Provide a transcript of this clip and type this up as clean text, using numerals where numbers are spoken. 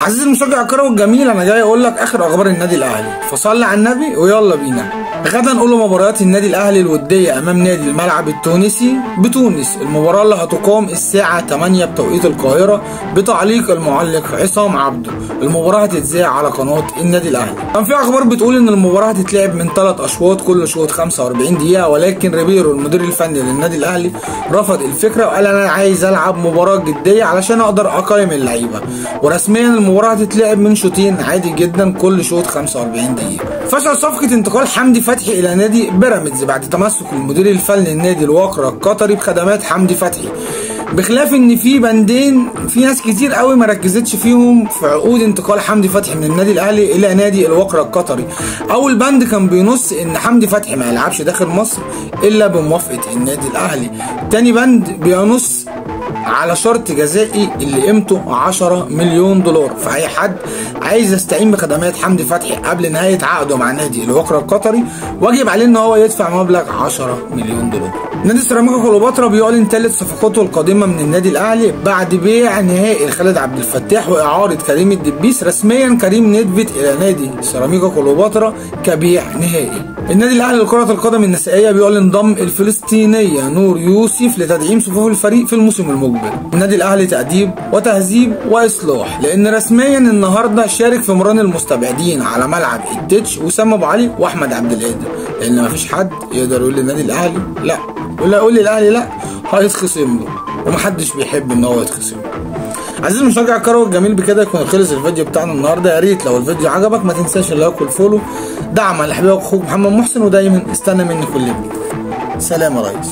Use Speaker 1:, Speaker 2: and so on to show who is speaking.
Speaker 1: عزيزي المشجع الكروي الجميل، انا جاي اقول لك اخر اخبار النادي الاهلي، فصلي على النبي ويلا بينا. غدا نقول مباريات النادي الاهلي الوديه امام نادي الملعب التونسي بتونس. المباراه اللي هتقام الساعه 8 بتوقيت القاهره بتعليق المعلق عصام عبده. المباراه هتتذاع على قناه النادي الاهلي. كان في اخبار بتقول ان المباراه هتتلعب من 3 اشواط، كل شوط 45 دقيقه، ولكن ريبيرو المدير الفني للنادي الاهلي رفض الفكره وقال انا عايز العب مباراه جديه علشان اقدر اقيم اللعيبه. ورسميا المباراه هتتلعب من شوطين عادي جدا، كل شوط 45 دقيقه. فشل صفقه انتقال حمدي فتحي الى نادي بيراميدز بعد تمسك المدير الفني للنادي الوقرة القطري بخدمات حمدي فتحي، بخلاف ان في بندين في ناس كتير قوي ما ركزتش فيهم في عقود انتقال حمدي فتحي من النادي الاهلي الى نادي الوقرة القطري. اول بند كان بينص ان حمدي فتحي ما يلعبش داخل مصر الا بموافقه النادي الاهلي. تاني بند بينص على شرط جزائي اللي قيمته 10 مليون دولار، فاي حد عايز يستعين بخدمات حمدي فتحي قبل نهايه عقده مع نادي الوقرة القطري واجب عليه ان هو يدفع مبلغ 10 مليون دولار. نادي سيراميكا كليوباترا بيعلن ثالث صفقاته القادمه من النادي الاهلي بعد بيع نهائي لخالد عبد الفتاح واعاره كريم الدبيس. رسميا كريم ندفت الى نادي سيراميكا كليوباترا كبيع نهائي. النادي الاهلي لكرة القدم النسائية بيعلن ضم الفلسطينية نور يوسف لتدعيم صفوف الفريق في الموسم المقبل. النادي الاهلي تأديب وتهذيب واصلاح، لان رسميا النهارده شارك في مران المستبعدين على ملعب التتش وسام ابو علي واحمد عبد القادر، لان مفيش حد يقدر يقول للنادي الاهلي لا، ولا يقول للاهلي لا هيتخصم له، ومحدش بيحب ان هو يتخصم له. عزيزي المشجع الكروي الجميل، بكده يكون خلص الفيديو بتاعنا النهارده. يا ريت لو الفيديو عجبك ما تنساش اللايك والفولو دعما لحبيبك اخوك محمد محسن، ودايما استنى مني كل جديد. سلام يا ريس.